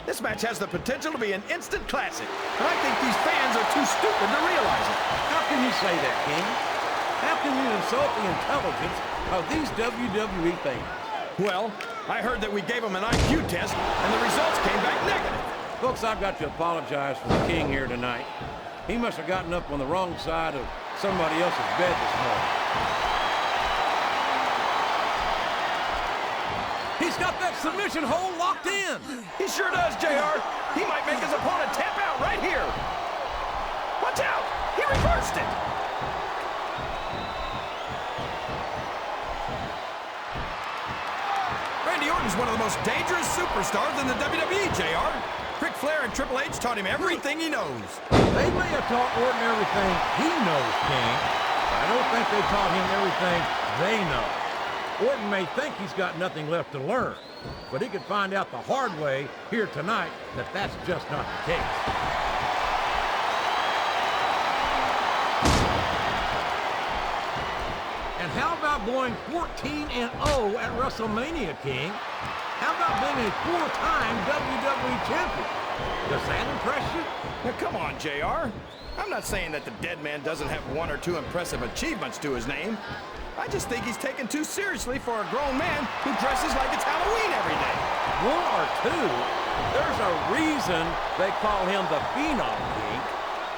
This match has the potential to be an instant classic, and I think these fans are too stupid to realize it. How can you say that, King? How can you insult the intelligence of these WWE fans? Well, I heard that we gave them an IQ test, and the results came back negative. Folks, I've got to apologize for the King here tonight. He must have gotten up on the wrong side of somebody else's bed this morning. He's got that submission hold locked in. He sure does, JR. He might make his opponent tap out right here. Watch out! He reversed it! Randy Orton's one of the most dangerous superstars in the WWE, JR. Ric Flair and Triple H taught him everything he knows. They may have taught Orton everything he knows, King. I don't think they taught him everything they know. Orton may think he's got nothing left to learn, but he could find out the hard way here tonight that that's just not the case. And how about going 14-0 at WrestleMania, King? How about being a four-time WWE champion? Does that impress you? Now, come on, JR. I'm not saying that the dead man doesn't have one or two impressive achievements to his name. I just think he's taken too seriously for a grown man who dresses like it's Halloween every day. One or two? There's a reason they call him the Phenom King.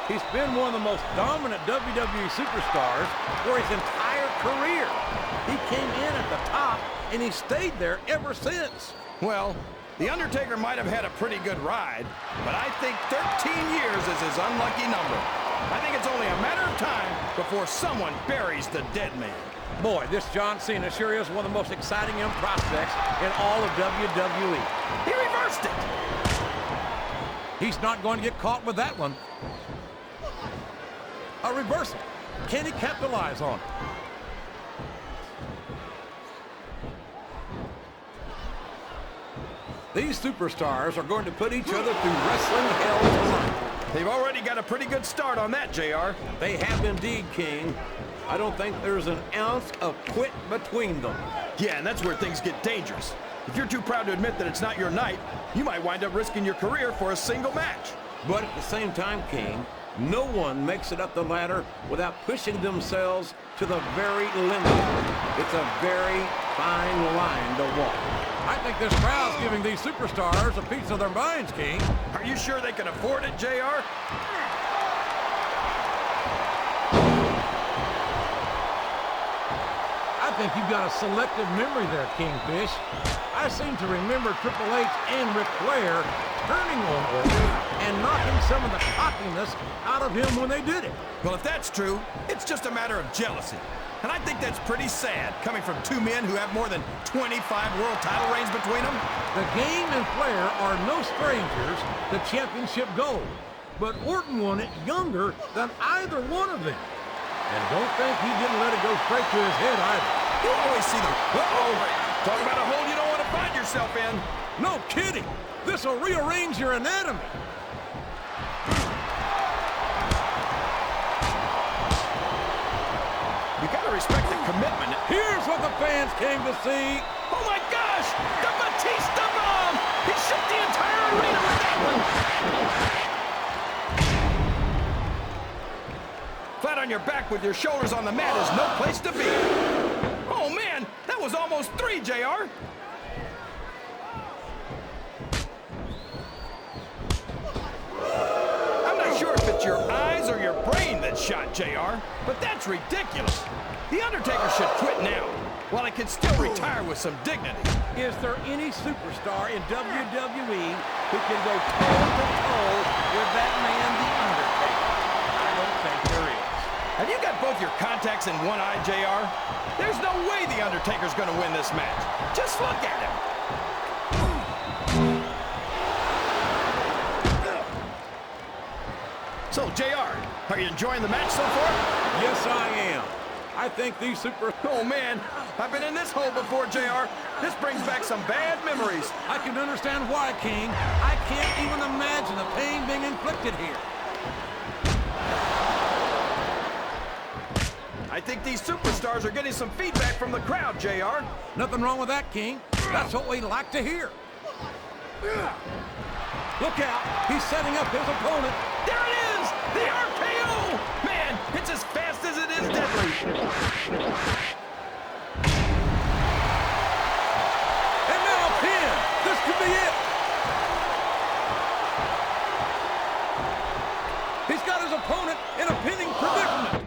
He's been one of the most dominant WWE superstars for his entire career. He came in at the top, and he stayed there ever since. Well, The Undertaker might have had a pretty good ride, but I think 13 years is his unlucky number. I think it's only a matter of time before someone buries the dead man. Boy, this John Cena sure is one of the most exciting young prospects in all of WWE. He reversed it. He's not going to get caught with that one. A reversal. Can he capitalize on it? These superstars are going to put each other through wrestling hell tonight. They've already got a pretty good start on that, JR. They have indeed, King. I don't think there's an ounce of quit between them. Yeah, and that's where things get dangerous. If you're too proud to admit that it's not your night, you might wind up risking your career for a single match. But at the same time, King, no one makes it up the ladder without pushing themselves to the very limit. It's a very fine line to walk. I think this crowd's giving these superstars a piece of their minds, King. Are you sure they can afford it, JR? I think you've got a selective memory there, Kingfish. I seem to remember Triple H and Ric Flair turning on Orton and knocking some of the cockiness out of him when they did it. Well, if that's true, it's just a matter of jealousy. And I think that's pretty sad, coming from two men who have more than 25 world title reigns between them. The Game and Flair are no strangers to championship gold, but Orton won it younger than either one of them. And don't think he didn't let it go straight to his head either. You always see them. Uh-oh. Talk about a hole you don't want to find yourself in. No kidding. This will rearrange your anatomy. You gotta respect the commitment. Here's what the fans came to see. Oh my gosh! The Batista bomb! He shook the entire arena with that one! Flat on your back with your shoulders on the mat is no place to be. Oh man, that was almost 3, JR. I'm not sure if it's your eyes or your brain that shot, JR, but that's ridiculous. The Undertaker should quit now, while he can still retire with some dignity. Is there any superstar in WWE who can go toe-to-toe with that man, The Undertaker? I don't think there is. Have you got both your contacts in one eye, JR? There's no way The Undertaker's gonna win this match. Just look at him. So, JR, are you enjoying the match so far? Yes, I am. I think these Oh, man, I've been in this hole before, JR. This brings back some bad memories. I can understand why, King. I can't even imagine the pain being inflicted here. I think these superstars are getting some feedback from the crowd, JR. Nothing wrong with that, King. That's what we like to hear. Look out. He's setting up his opponent. There it is! The RKO! Man, it's as fast as it is deadly. And now a pin. This could be it. He's got his opponent in a pinning predicament.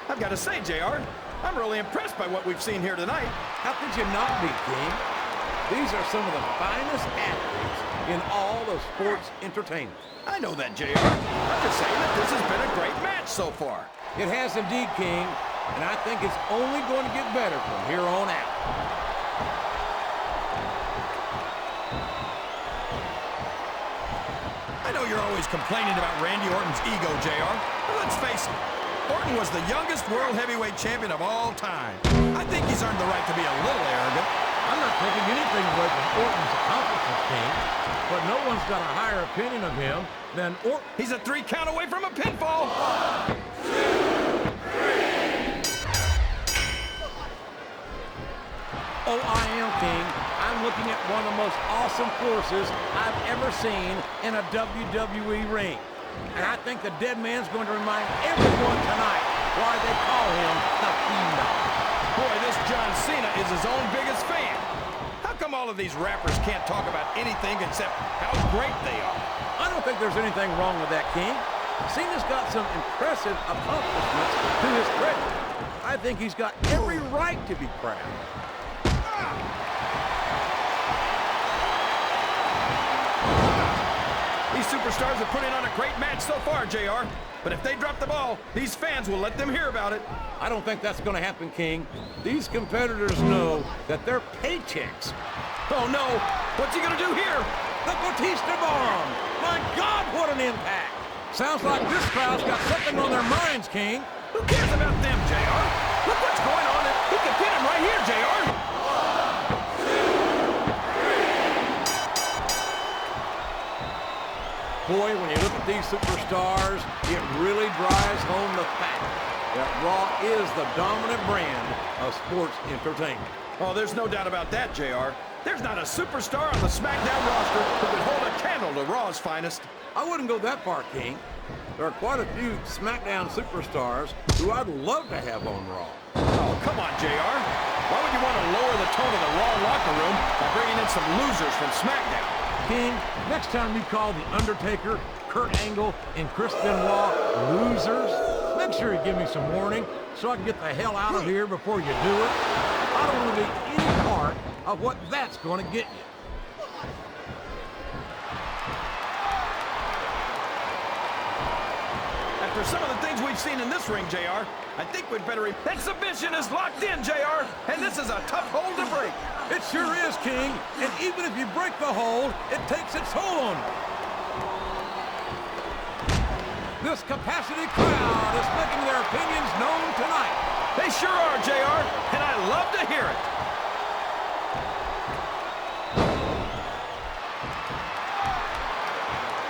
I've got to say, JR, I'm really impressed by what we've seen here tonight. How could you not be, King? These are some of the finest athletes in all of sports entertainment. I know that, JR. I'm just saying that this has been a great match so far. It has indeed, King, and I think it's only going to get better from here on out. I know you're always complaining about Randy Orton's ego, JR, but let's face it, Orton was the youngest world heavyweight champion of all time. I think he's earned the right to be a little arrogant. I'm not taking anything away from Orton's accomplishments, King, but no one's got a higher opinion of him than Orton. He's a 3 count away from a pinfall. Oh, I am, King. I'm looking at one of the most awesome forces I've ever seen in a WWE ring. And I think the dead man's going to remind everyone tonight why they call him the Phenom. Boy, this John Cena is his own biggest fan. How come all of these rappers can't talk about anything except how great they are? I don't think there's anything wrong with that, King. Cena's got some impressive accomplishments to his credit. I think he's got every right to be proud. These superstars are putting on a great match so far, JR. But if they drop the ball, these fans will let them hear about it. I don't think that's going to happen, King. These competitors know that their paychecks. Oh, no. What's he going to do here? The Batista bomb! My God, what an impact! Sounds like this crowd's got something on their minds, King. Who cares about them, JR? Look what's going on. He can pin him right here, JR. Boy, when you look at these superstars, it really drives home the fact that Raw is the dominant brand of sports entertainment. Oh, there's no doubt about that, JR. There's not a superstar on the SmackDown roster who could hold a candle to Raw's finest. I wouldn't go that far, King. There are quite a few SmackDown superstars who I'd love to have on Raw. Oh, come on, JR. Why would you want to lower the tone of the Raw locker room by bringing in some losers from SmackDown? King, next time you call The Undertaker, Kurt Angle, and Chris Benoit losers, make sure you give me some warning so I can get the hell out of here before you do it. I don't want to be any part of what that's going to get you. After some of the things we've seen in this ring, JR, I think we'd better... That submission is locked in, JR, and this is a tough hold to break. It sure is, King, and even if you break the hold, it takes its toll on you. This capacity crowd is making their opinions known tonight. They sure are, JR, and I love to hear it.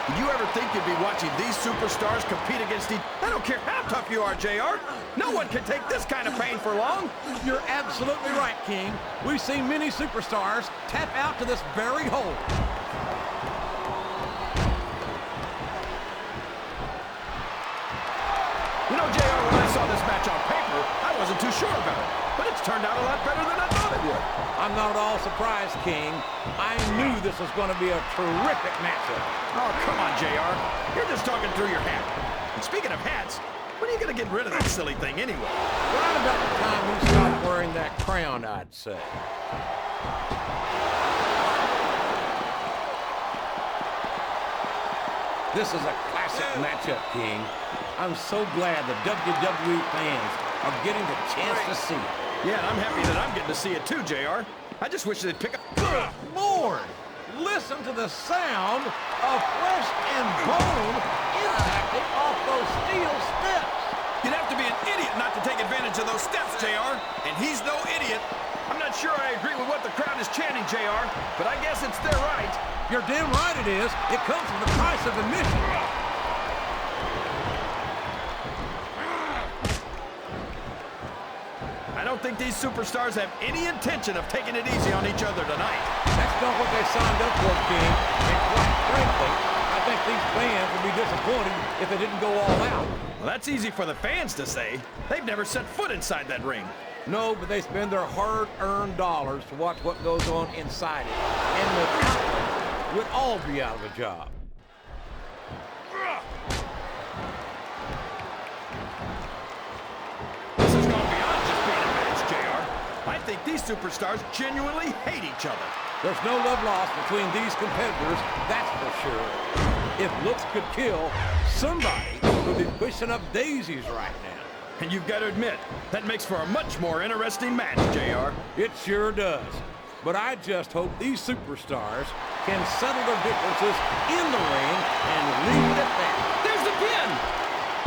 Did you ever think you'd be watching these superstars compete against each... I don't care how tough you are, JR. No one can take this kind of pain for long. You're absolutely right, King. We've seen many superstars tap out to this very hold. You know, JR, when I saw this match on paper, I wasn't too sure about it. But it's turned out a lot better than I thought it would. I'm not at all surprised, King. I knew this was going to be a terrific matchup. Oh, come on, JR. You're just talking through your hat. And speaking of hats, when are you going to get rid of that silly thing anyway? Right about the time we stop wearing that crown, I'd say. This is a classic matchup, King. I'm so glad the WWE fans are getting the chance to see it. Yeah, and I'm happy that I'm getting to see it too, JR. I just wish they'd pick up... Good Lord! Listen to the sound of flesh and bone impacting off those steel steps. You'd have to be an idiot not to take advantage of those steps, JR. And he's no idiot. I'm not sure I agree with what the crowd is chanting, JR, but I guess it's their right. You're damn right it is. It comes with the price of admission. I don't think think these superstars have any intention of taking it easy on each other tonight. That's not what they signed up for, King. And quite frankly, I think these fans would be disappointed if they didn't go all out. Well, that's easy for the fans to say. They've never set foot inside that ring. No, but they spend their hard-earned dollars to watch what goes on inside it. And without them, we'd all be out of a job. This has gone beyond just being a match, JR. I think these superstars genuinely hate each other. There's no love lost between these competitors, that's for sure. If looks could kill, somebody would be pushing up daisies right now. And you've got to admit, that makes for a much more interesting match, JR. It sure does. But I just hope these superstars can settle their differences in the ring and leave it at that. There's the pin!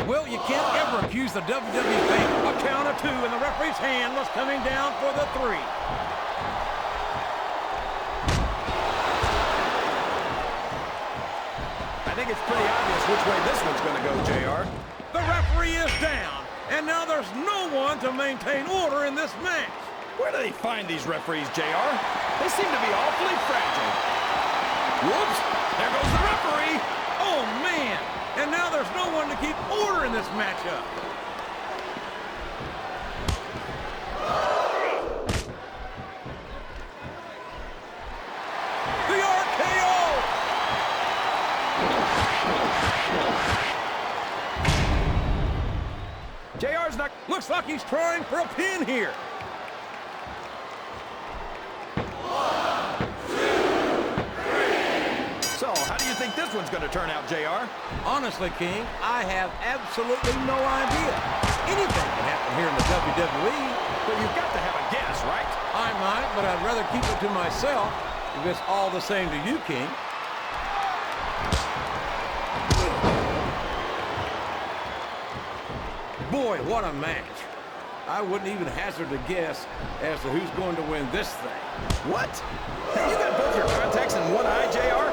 Well, you can't ever accuse the WWE thing. A count of 2, and the referee's hand was coming down for the 3. I think it's pretty obvious which way this one's going to go, JR. The referee is down, and now there's no one to maintain order in this match. Where do they find these referees, JR? They seem to be awfully fragile. Whoops! There goes the referee! Oh, man! And now there's no one to keep order in this matchup. The RKO! JR's not... Looks like he's trying for a pin here. So, how do you think this one's going to turn out, JR? Honestly, King, I have absolutely no idea. Anything can happen here in the WWE. Well, you've got to have a guess, right? I might, but I'd rather keep it to myself if it's all the same to you, King. Boy, what a match. I wouldn't even hazard a guess as to who's going to win this thing. What? Have you got both your contacts in one eye, JR?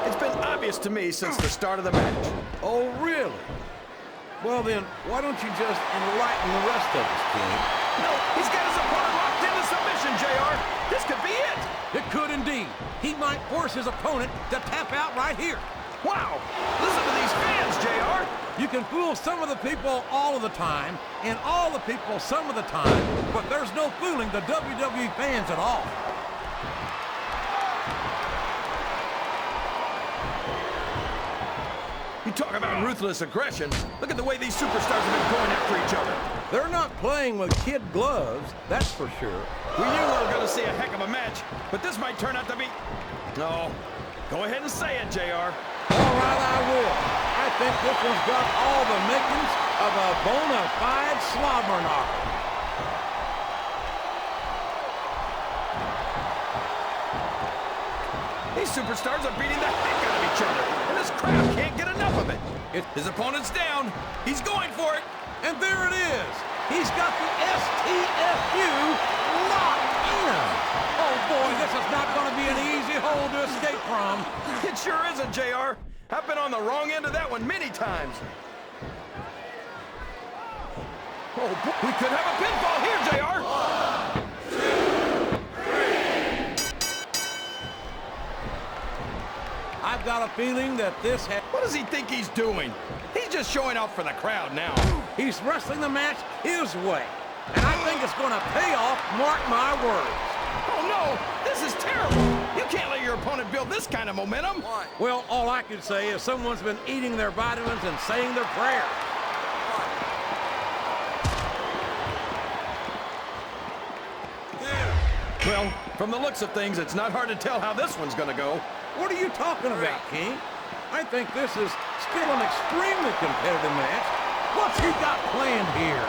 It's been obvious to me since the start of the match. Oh, really? Well, then, why don't you just enlighten the rest of us, King? No, he's got his opponent locked into submission, JR. This could be it. It could indeed. He might force his opponent to tap out right here. Wow. Listen to these fans, JR. You can fool some of the people all of the time, and all the people some of the time, but there's no fooling the WWE fans at all. You talk about ruthless aggression. Look at the way these superstars have been going after each other. They're not playing with kid gloves, that's for sure. We knew we were going to see a heck of a match, but this might turn out to be... No. Go ahead and say it, JR. All right, I will. I think this one's got all the makings of a bona fide slobber knocker. These superstars are beating the heck out of each other, and this crowd can't get enough of it. His opponent's down. He's going for it. And there it is. He's got the STFU locked in. Oh, boy, this is not going to be an easy hole to escape from. It sure isn't, JR. I've been on the wrong end of that one many times. Oh, we could have a pinfall here, JR. 1, 2, 3. I've got a feeling that this has... What does he think he's doing? He's just showing off for the crowd now. He's wrestling the match his way. And I think it's going to pay off, mark my words. Oh, no! This is terrible! You can't let your opponent build this kind of momentum! Well, all I can say is someone's been eating their vitamins and saying their prayers. Well, from the looks of things, it's not hard to tell how this one's gonna go. What are you talking about, King? I think this is still an extremely competitive match. What's he got planned here?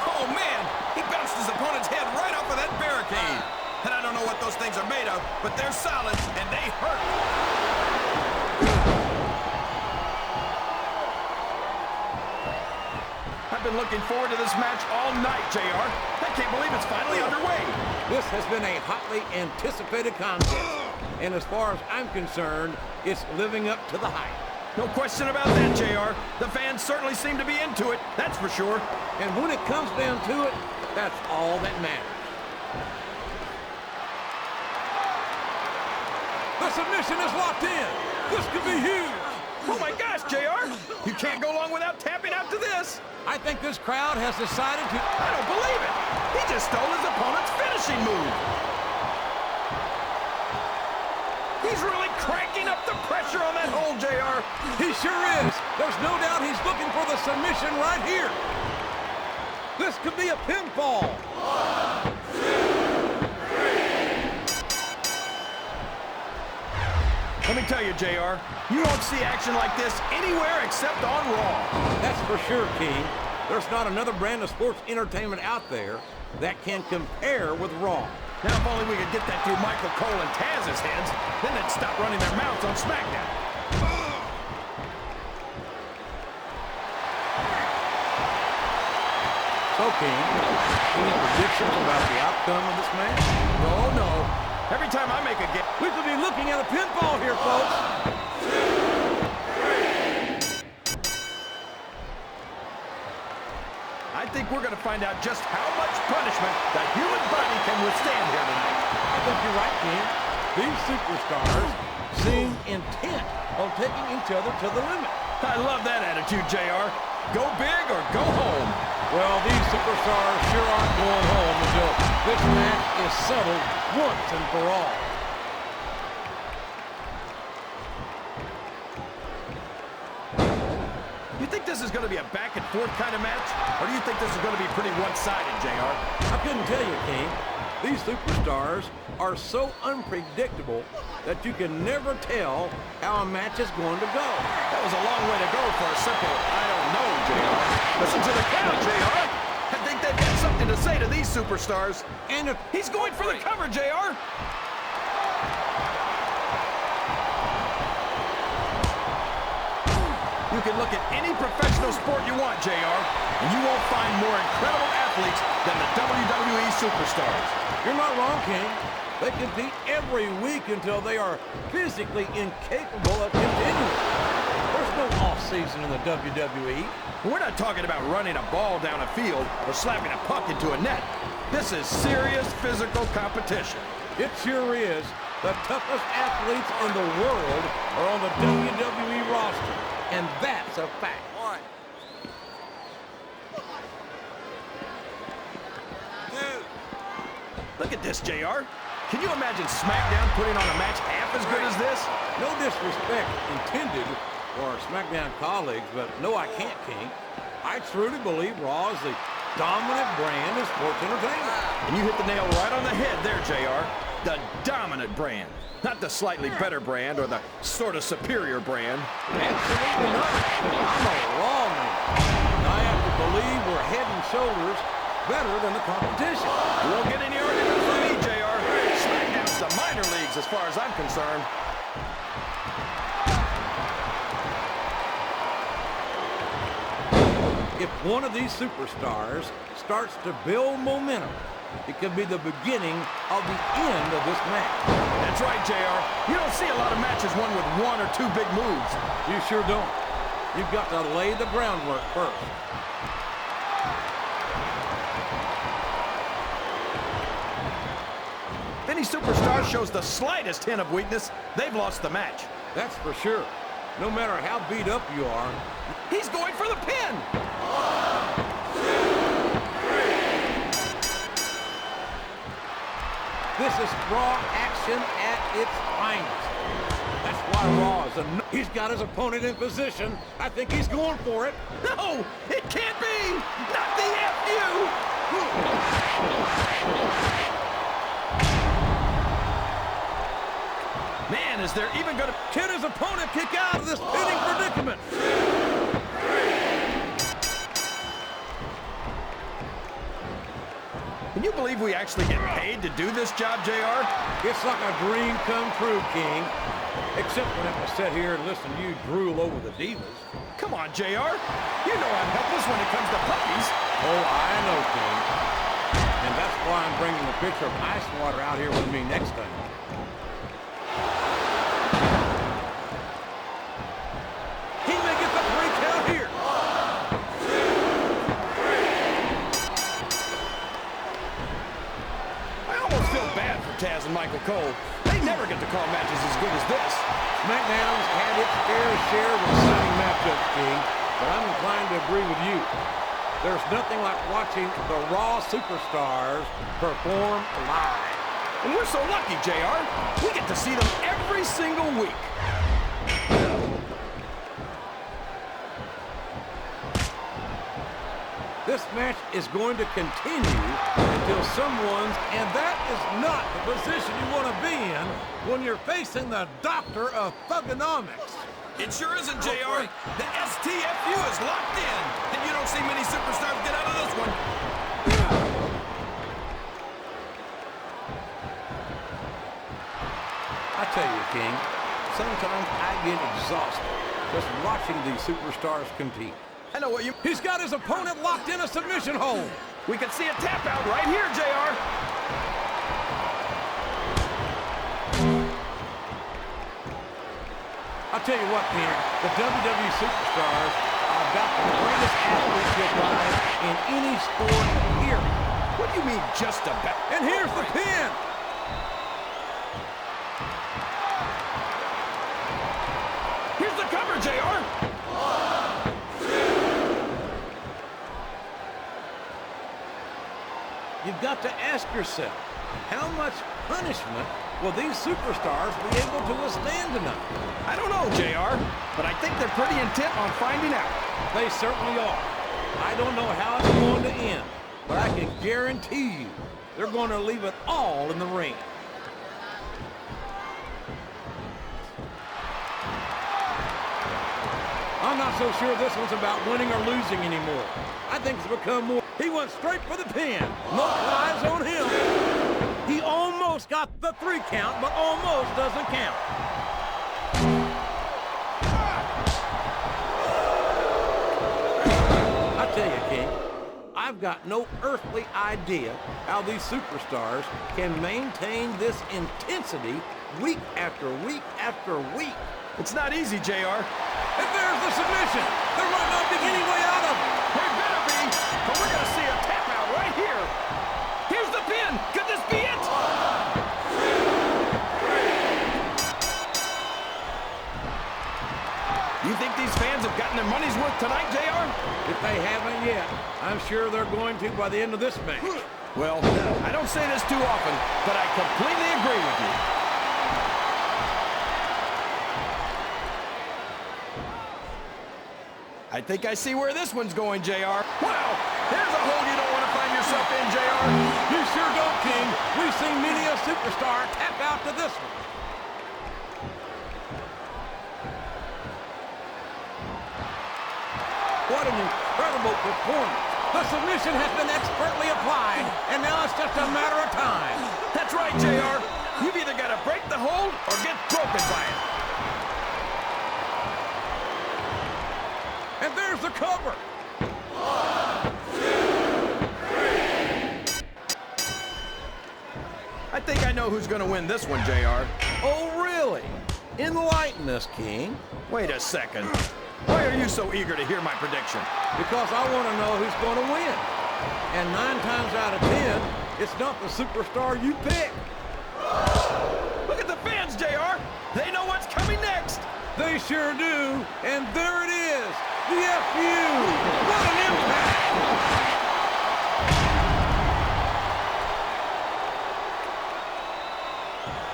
Oh, man! He bounced his opponent's head right off of that barricade. And I don't know what those things are made of, but they're solid, and they hurt. I've been looking forward to this match all night, JR. I can't believe it's finally underway. This has been a hotly anticipated contest. And as far as I'm concerned, it's living up to the hype. No question about that, JR. The fans certainly seem to be into it, that's for sure. And when it comes down to it, that's all that matters. The submission is locked in. This could be huge. Oh my gosh, JR! You can't go long without tapping out to this. I think this crowd has decided to... I don't believe it. He just stole his opponent's finishing move. He's really cranking up the pressure on that hold, JR. He sure is. There's no doubt he's looking for the submission right here. This could be a pinfall. 1, 2, 3. Let me tell you, JR, you won't see action like this anywhere except on Raw. That's for sure, King. There's not another brand of sports entertainment out there that can compare with Raw. Now, if only we could get that through Michael Cole and Taz's heads, then they'd stop running their mouths on SmackDown. So, King, any predictions about the outcome of this match? Oh, no. Every time I make a game, We could be looking at a pinfall here, folks. 2, 3. I think we're going to find out just how much punishment the human body can withstand here tonight. I think you're right, King. These superstars seem intent on taking each other to the limit. I love that attitude, JR. Go big or go home. Well, these superstars sure aren't going home until this match is settled once and for all. You think this is going to be a back-and-forth kind of match? Or do you think this is going to be pretty one-sided, JR? I couldn't tell you, King. These superstars are so unpredictable that you can never tell how a match is going to go. That was a long way to go for a simple, I don't know, JR. Listen to the crowd, JR. I think they've got something to say to these superstars. And if He's going for the cover, JR. You can look at any professional sport you want, JR, and you won't find more incredible athletes than the WWE superstars. you're not wrong, King. They compete every week until they are physically incapable of continuing. There's no off-season in the WWE. We're not talking about running a ball down a field or slapping a puck into a net. This is serious physical competition. It sure is. The toughest athletes in the world are on the WWE roster, and that's a fact. 1, 2. Look at this, JR. Can you imagine SmackDown putting on a match half as good as this? No disrespect intended for our SmackDown colleagues, but no, I can't, King. I truly believe Raw is the dominant brand of sports entertainment. And you hit the nail right on the head there, JR. The dominant brand. Not the slightly better brand or the sort of superior brand. Absolutely not. I'm a Raw man. I have to believe we're head and shoulders better than the competition. You won't get any argument from me, JR. SmackDown's the minor leagues as far as I'm concerned. If one of these superstars starts to build momentum, it could be the beginning of the end of this match. That's right, JR. You don't see a lot of matches won with one or two big moves. You sure don't. You've got to lay the groundwork first. If any superstar shows the slightest hint of weakness, they've lost the match. That's for sure. No matter how beat up you are, He's going for the pin. 1, 2, 3. this is Raw action at its finest. That's why Raw is he's got his opponent in position. I think he's going for it. No, it can't be. Not the FU. Man, is there even going to... Can his opponent kick out of this pinning predicament? Can you believe we actually get paid to do this job, JR? It's like a dream come true, King. Except when I have to sit here and listen to you drool over the divas. Come on, JR. You know I'm helpless when it comes to puppies. Oh, I know, King. And that's why I'm bringing a pitcher of ice water out here with me next time. He may get the 3 count here. 1, 2, 3. I feel bad for Taz and Michael Cole. They never get to call matches as good as this. SmackDown's had its fair share of exciting matchups, King, but I'm inclined to agree with you. There's nothing like watching the Raw superstars perform live. And we're so lucky, JR. We get to see them every single week. This match is going to continue until someone's, and that is not the position you want to be in when you're facing the doctor of thugonomics. It sure isn't, JR. The STFU is locked in, and you don't see many superstars get out of this one. I tell you, King, sometimes I get exhausted just watching these superstars compete. I know what you... He's got his opponent locked in a submission hold. We can see a tap out right here, JR. I'll tell you what, Peter, the WWE superstars are about the greatest athletes you'll find in any sport, period. What do you mean, just about? And here's the pin. Here's the cover, JR. You've got to ask yourself, how much punishment will these superstars be able to withstand tonight? I don't know, JR, but I think they're pretty intent on finding out. They certainly are. I don't know how it's going to end, but I can guarantee you they're going to leave it all in the ring. I'm not so sure this one's about winning or losing anymore. I think it's become more... He went straight for the pin. No eyes on him. He almost got the 3 count, but almost doesn't count. I tell you, King, I've got no earthly idea how these superstars can maintain this intensity week after week after week. It's not easy, JR. And there's the submission. There might not be any way out of it. There better be, but we're going to see a tap out right here. Here's the pin. Could this be it? You think these fans have gotten their money's worth tonight, JR? If they haven't yet, I'm sure they're going to by the end of this match. Well, I don't say this too often, but I completely agree with you. I think I see where this one's going, JR. Wow, there's a hole you don't want to find yourself in, JR. You sure don't, King. We've seen many a superstar tap out to this one. What an incredible performance. The submission has been expertly applied, and now it's just a matter of time. That's right, JR. You've either got to break the hold or get broken by it. And there's the cover. 1, 2, 3. I think I know who's going to win this one, JR. Oh, really? Enlighten us, King. Wait a second. Why are you so eager to hear my prediction? Because I want to know who's going to win. And 9 times out of 10, it's not the superstar you pick. Look at the fans, JR. They know what's coming next. They sure do. And there it is. The FU. What an impact.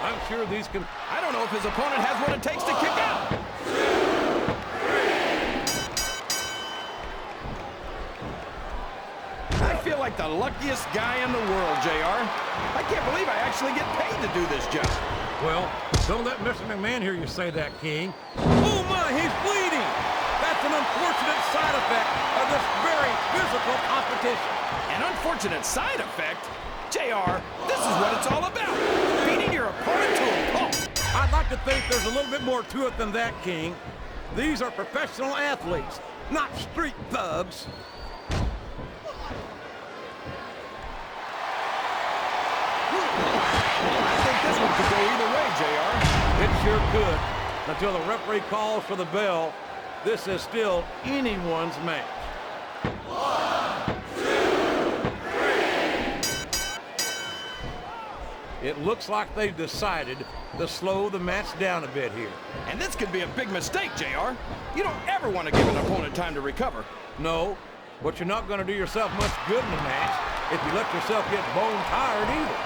I'm sure these can... I don't know if his opponent has what it takes to kick out. 2, 3. I feel like the luckiest guy in the world, JR. I can't believe I actually get paid to do this job. Well, don't let Mr. McMahon hear you say that, King. Oh, my, he's bleeding. That's an unfortunate side effect of this very physical competition. An unfortunate side effect? JR, this is what it's all about. Beating your opponent to a pulp. I'd like to think there's a little bit more to it than that, King. These are professional athletes, not street thugs. I think this one could go either way, JR. It sure could. Until the referee calls for the bell, this is still anyone's match. 1, 2, 3. It looks like they've decided to slow the match down a bit here. And this could be a big mistake, JR. You don't ever want to give an opponent time to recover. No, but you're not going to do yourself much good in the match if you let yourself get bone tired either.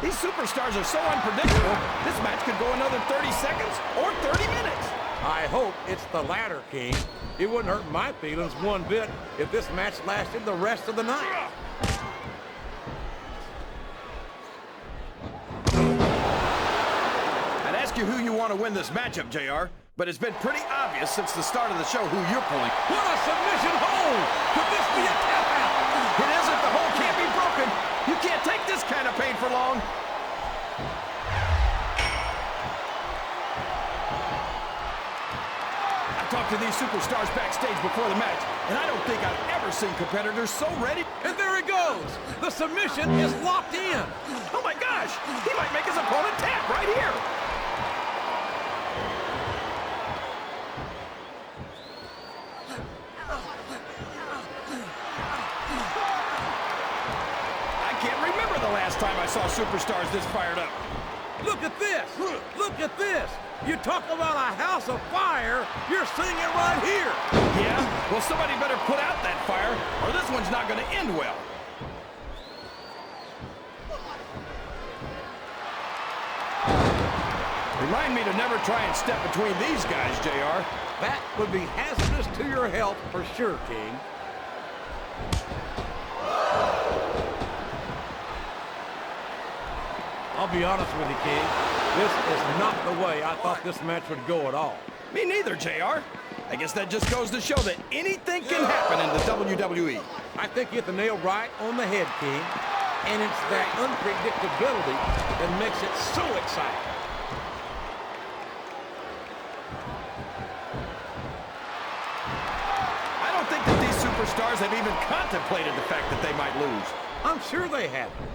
These superstars are so unpredictable, this match could go another 30 seconds or 30 minutes. I hope it's the latter, King. It wouldn't hurt my feelings one bit if this match lasted the rest of the night. I'd ask you who you want to win this matchup, JR, but it's been pretty obvious since the start of the show who you're pulling. What a submission hold! Could this be a tap out? It isn't. The hold can't be broken. You can't take this kind of pain for long. I talked to these superstars backstage before the match, and I don't think I've ever seen competitors so ready. And there he goes! The submission is locked in! Oh my gosh! He might make his opponent tap right here. I can't remember the last time I saw superstars this fired up. Look at this! Look at this! You talk about a house of fire, you're seeing it right here! Yeah? Well, somebody better put out that fire, or this one's not going to end well. Remind me to never try and step between these guys, JR. That would be hazardous to your health for sure, King. I'll be honest with you, King. This is not the way I thought this match would go at all. Me neither, JR. I guess that just goes to show that anything can happen in the WWE. I think you hit the nail right on the head, King. And it's that unpredictability that makes it so exciting. I don't think that these superstars have even contemplated the fact that they might lose. I'm sure they haven't.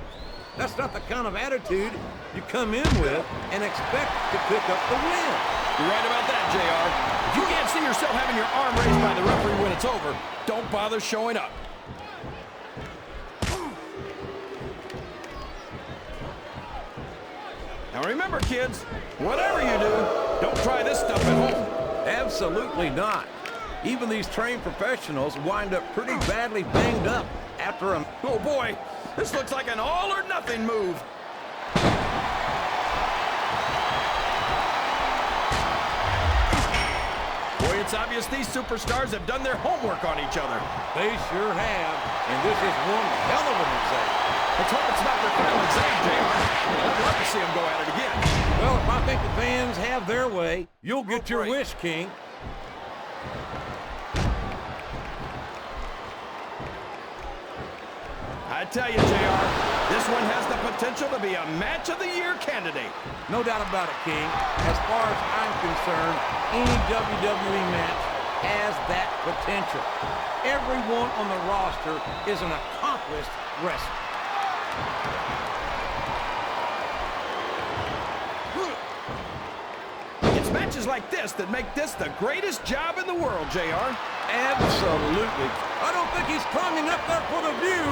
That's not the kind of attitude you come in with and expect to pick up the win. You're right about that, JR. If you can't see yourself having your arm raised by the referee when it's over, don't bother showing up. Now remember, kids, whatever you do, don't try this stuff at home. Absolutely not. Even these trained professionals wind up pretty badly banged up after a... Oh boy, this looks like an all or nothing move. Boy, it's obvious these superstars have done their homework on each other. They sure have, and this is one hell of an example. Let's hope it's not their final exam, JR. I'd love to see them go at it again. Well, if I think the fans have their way, you'll get your wish, King. I tell you, JR, this one has the potential to be a Match of the Year candidate. No doubt about it, King. As far as I'm concerned, any WWE match has that potential. Everyone on the roster is an accomplished wrestler. It's matches like this that make this the greatest job in the world, JR. Absolutely. I don't think he's climbing up there for the view.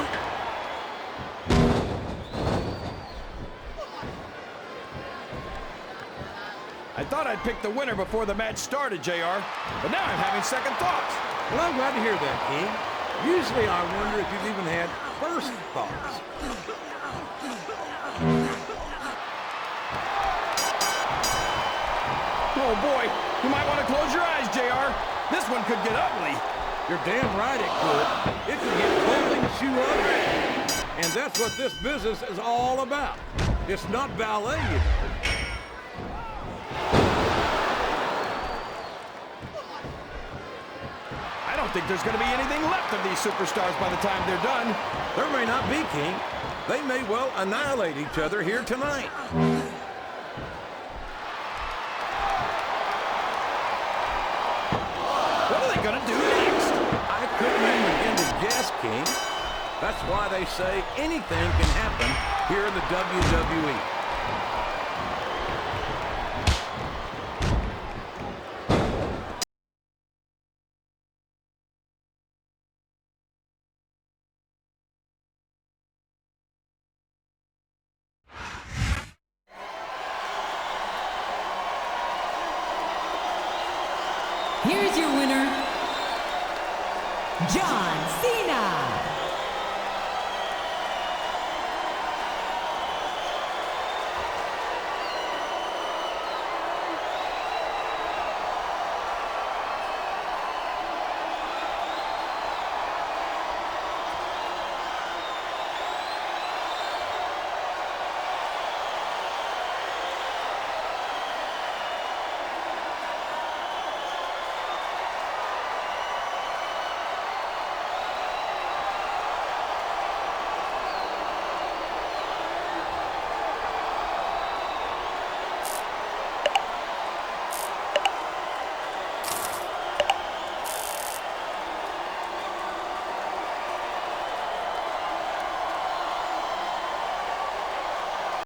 I thought I'd pick the winner before the match started, JR, but now I'm having second thoughts. Well, I'm glad to hear that, King. Usually I wonder if you've even had first thoughts. Oh boy, you might want to close your eyes, JR. This one could get ugly. You're damn right it could. It could get totally shoe ugly. And that's what this business is all about. It's not ballet, you know. I don't think there's going to be anything left of these superstars by the time they're done. There may not be, King. They may well annihilate each other here tonight. What are they going to do next? I couldn't even begin to guess, King. That's why they say anything can happen here in the WWE. Here's your winner, John Cena.